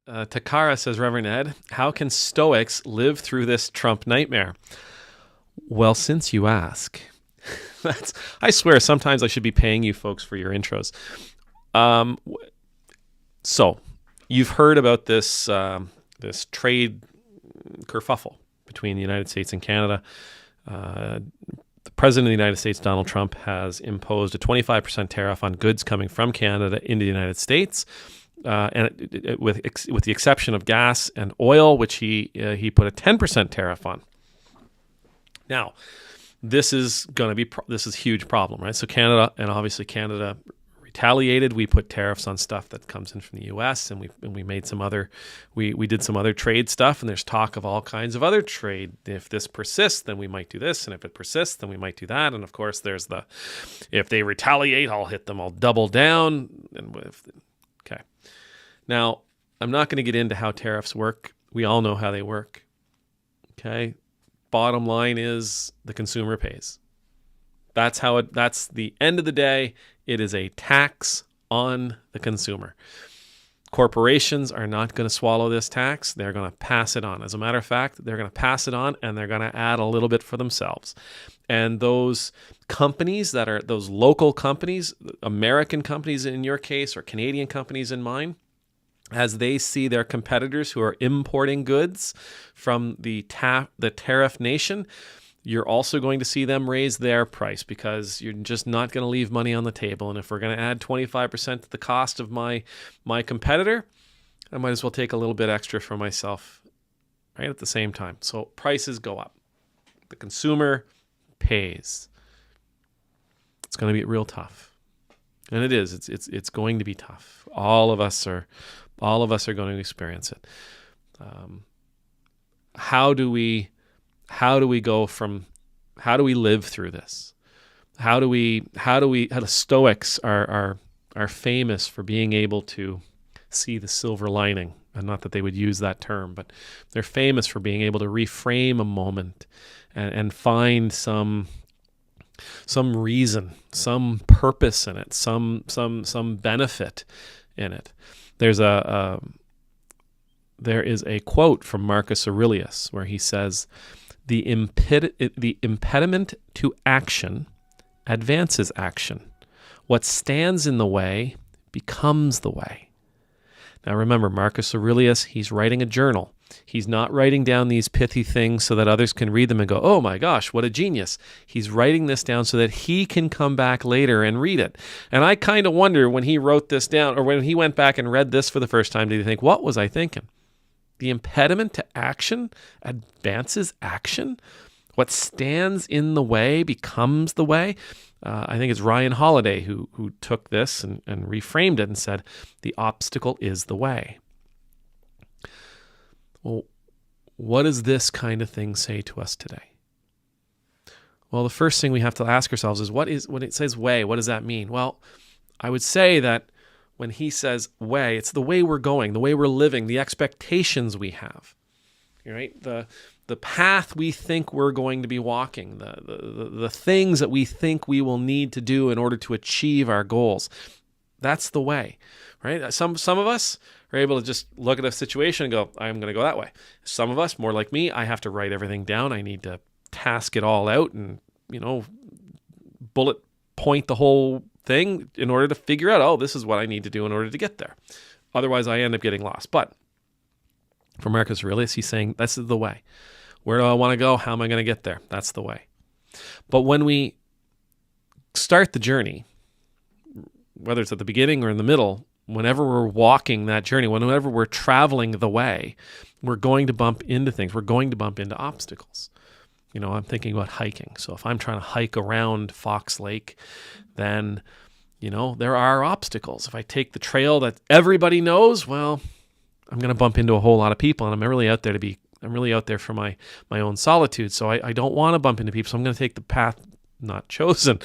Takara says, Reverend Ed, how can Stoics live through this Trump nightmare? Well, since you ask, I swear sometimes I should be paying you folks for your intros. Um, so you've heard about this trade kerfuffle between the United States and Canada. The President of the United States, Donald Trump, has imposed a 25% tariff on goods coming from Canada into the United States. With the exception of gas and oil, which he put a 10% tariff on. Now, this is a huge problem, right? So Canada, and obviously Canada retaliated. We put tariffs on stuff that comes in from the U.S. and we made some other we did some other trade stuff, and there's talk of all kinds of other trade. If this persists, then we might do this, and if it persists, then we might do that. And of course, there's if they retaliate, I'll hit them. I'll double down. Okay. Now, I'm not going to get into how tariffs work. We all know how they work. Okay. Bottom line is the consumer pays. That's the end of the day. It is a tax on the consumer. Corporations are not going to swallow this tax. They're going to pass it on. As a matter of fact, they're going to pass it on, and they're going to add a little bit for themselves. And those companies that are those local companies, American companies in your case, or Canadian companies in mine, as they see their competitors who are importing goods from the tariff nation, you're also going to see them raise their price, because you're just not going to leave money on the table. And if we're going to add 25% to the cost of my competitor, I might as well take a little bit extra for myself right at the same time. So prices go up. The consumer pays. It's going to be real tough. And it is. It's going to be tough. All of us are going to experience it. How do we live through this? How the Stoics are famous for being able to see the silver lining, and not that they would use that term, but they're famous for being able to reframe a moment and find some reason, some purpose in it, some benefit in it. There is a quote from Marcus Aurelius where he says, the impediment to action advances action. What stands in the way becomes the way. Now remember, Marcus Aurelius, he's writing a journal. He's not writing down these pithy things so that others can read them and go, oh my gosh, what a genius. He's writing this down so that he can come back later and read it. And I kind of wonder, when he wrote this down, or when he went back and read this for the first time, did he think, what was I thinking? The impediment to action advances action. What stands in the way becomes the way. I think it's Ryan Holiday who took this and reframed it and said, the obstacle is the way. Well, what does this kind of thing say to us today? Well, the first thing we have to ask ourselves is, when it says way, what does that mean? Well, I would say that when he says way, it's the way we're going, the way we're living, the expectations we have, right? The path we think we're going to be walking, the things that we think we will need to do in order to achieve our goals. That's the way, right? Some of us are able to just look at a situation and go, I'm going to go that way. Some of us, more like me, I have to write everything down. I need to task it all out and, bullet point the whole thing in order to figure out, oh, this is what I need to do in order to get there. Otherwise, I end up getting lost. But for Marcus Aurelius, he's saying, this is the way. Where do I want to go? How am I going to get there? That's the way. But when we start the journey, whether it's at the beginning or in the middle, whenever we're walking that journey, whenever we're traveling the way, we're going to bump into things. We're going to bump into obstacles. I'm thinking about hiking. So if I'm trying to hike around Fox Lake, then, there are obstacles. If I take the trail that everybody knows, well, I'm going to bump into a whole lot of people, and I'm really out there for my own solitude. So I don't want to bump into people. So I'm going to take the path not chosen.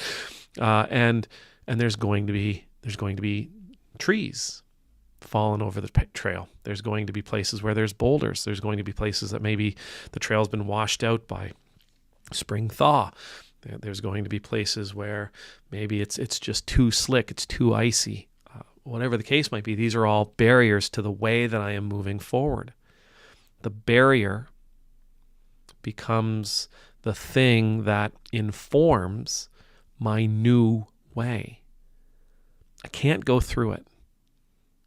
And there's going to be trees fallen over the trail. There's going to be places where there's boulders. There's going to be places that maybe the trail's been washed out by spring thaw. There's going to be places where maybe it's just too slick, it's too icy, whatever the case might be, these are all barriers to the way that I am moving forward. The barrier becomes the thing that informs my new way. I can't go through it.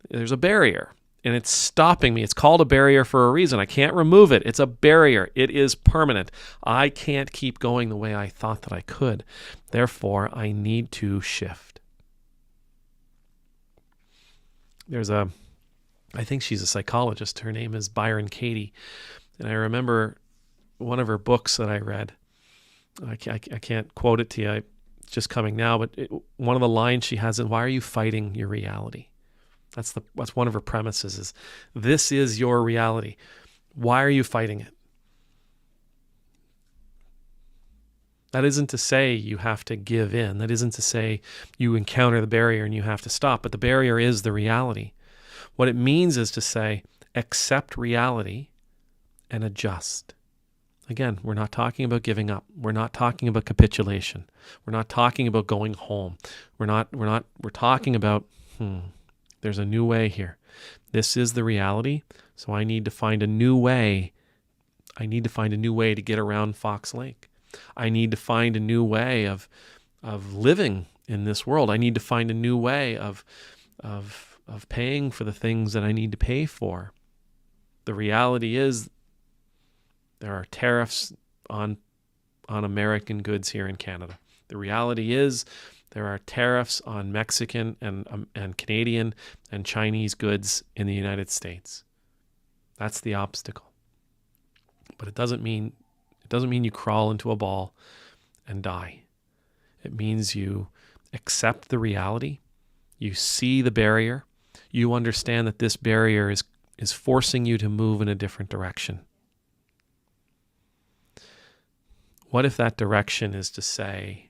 There's a barrier, and it's stopping me. It's called a barrier for a reason. I can't remove it. It's a barrier. It is permanent. I can't keep going the way I thought that I could. Therefore, I need to shift. I think she's a psychologist. Her name is Byron Katie. And I remember one of her books that I read. I can't quote it to you. It's just coming now. But one of the lines she has is, "Why are you fighting your reality?" That's one of her premises is, this is your reality. Why are you fighting it? That isn't to say you have to give in. That isn't to say you encounter the barrier and you have to stop. But the barrier is the reality. What it means is to say, accept reality and adjust. Again, we're not talking about giving up. We're not talking about capitulation. We're not talking about going home. We're talking about, there's a new way here. This is the reality. So I need to find a new way. I need to find a new way to get around Fox Lake. I need to find a new way of living in this world. I need to find a new way of paying for the things that I need to pay for. The reality is there are tariffs on American goods here in Canada. The reality is there are tariffs on Mexican and Canadian and Chinese goods in the United States. That's the obstacle. But it doesn't mean you crawl into a ball and die. It means you accept the reality. You see the barrier. You understand that this barrier is forcing you to move in a different direction. What if that direction is to say,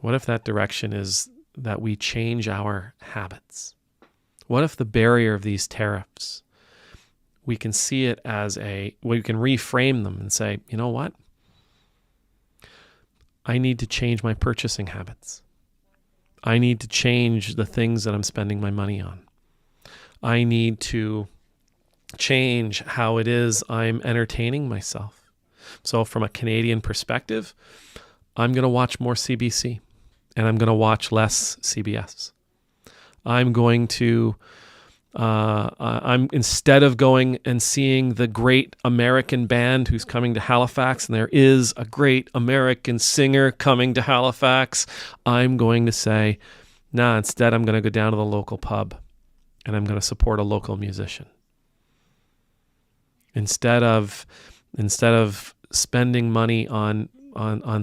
what if that direction is that we change our habits? What if the barrier of these tariffs, we can see it as we can reframe them and say, you know what? I need to change my purchasing habits. I need to change the things that I'm spending my money on. I need to change how it is I'm entertaining myself. So from a Canadian perspective, I'm going to watch more CBC and I'm going to watch less CBS. I'm going to, instead of going and seeing the great American band who's coming to Halifax, and there is a great American singer coming to Halifax, I'm going to say, instead I'm going to go down to the local pub and I'm going to support a local musician. Instead of spending money on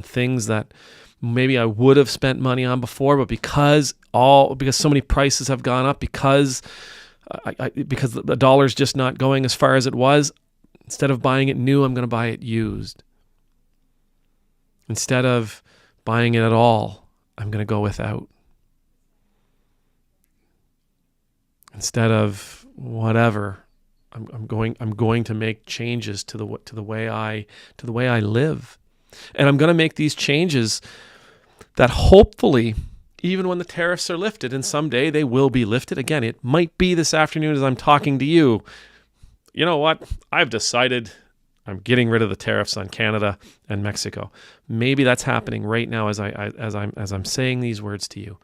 things that maybe I would have spent money on before, but because so many prices have gone up, because the dollar's just not going as far as it was, instead of buying it new, I'm going to buy it used. Instead of buying it at all, I'm going to go without. Instead of whatever, I'm going to make changes to the way I live. And I'm going to make these changes that hopefully, even when the tariffs are lifted, and someday they will be lifted, again, it might be this afternoon as I'm talking to you, you know what? I've decided I'm getting rid of the tariffs on Canada and Mexico. Maybe that's happening right now as I'm saying these words to you.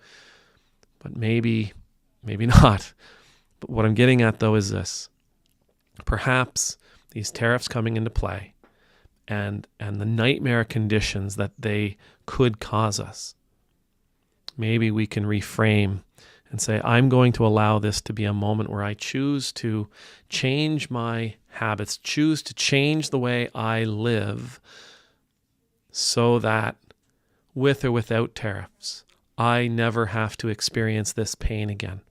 But maybe not. But what I'm getting at, though, is this. Perhaps these tariffs coming into play and the nightmare conditions that they could cause us, maybe we can reframe and say, I'm going to allow this to be a moment where I choose to change my habits, choose to change the way I live so that with or without tariffs, I never have to experience this pain again.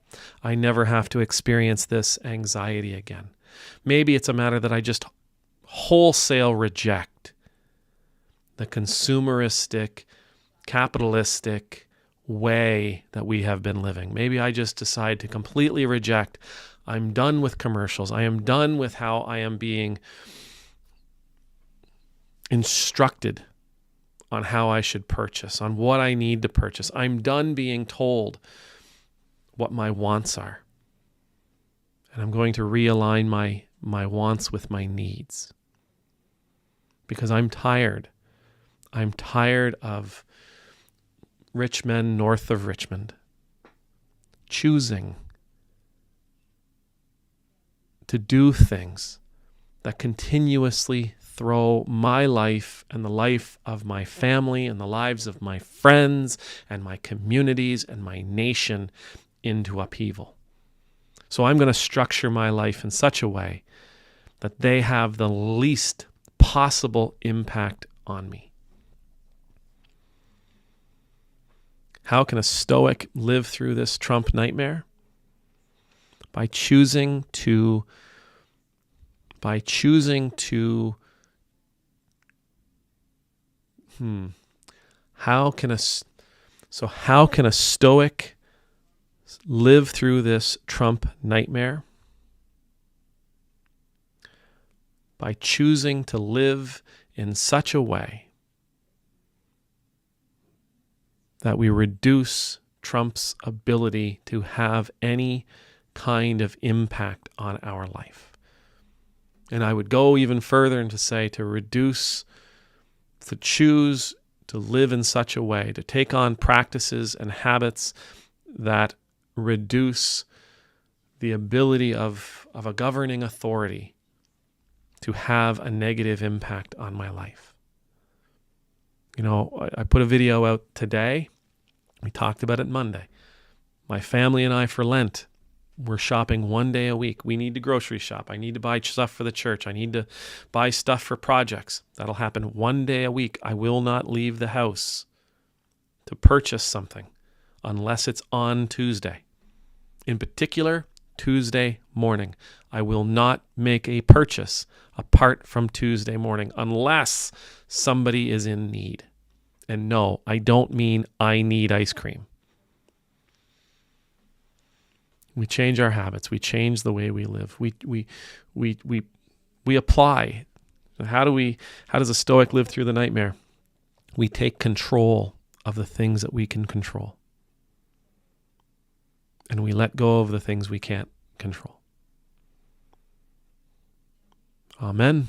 I never have to experience this anxiety again. Maybe it's a matter that I just wholesale reject the consumeristic, capitalistic way that we have been living. Maybe I just decide to completely reject. I'm done with commercials. I am done with how I am being instructed on how I should purchase, on what I need to purchase. I'm done being told what my wants are. And I'm going to realign my wants with my needs. Because I'm tired. I'm tired of rich men north of Richmond choosing to do things that continuously throw my life and the life of my family and the lives of my friends and my communities and my nation into upheaval. So I'm going to structure my life in such a way that they have the least possible impact on me. How can a Stoic live through this Trump nightmare? By choosing to how can a Stoic live through this Trump nightmare? By choosing to live in such a way that we reduce Trump's ability to have any kind of impact on our life. And I would go even further and to say to choose to live in such a way, to take on practices and habits that reduce the ability of a governing authority to have a negative impact on my life. You know, I put a video out today. We talked about it Monday. My family and I for Lent, we're shopping one day a week. We need to grocery shop. I need to buy stuff for the church. I need to buy stuff for projects. That'll happen one day a week. I will not leave the house to purchase something unless it's on Tuesday. In particular, Tuesday morning. I will not make a purchase apart from Tuesday morning unless somebody is in need. And no, I don't mean I need ice cream. We change our habits. We change the way we live. We apply. How does a Stoic live through the nightmare? We take control of the things that we can control. And we let go of the things we can't control. Amen.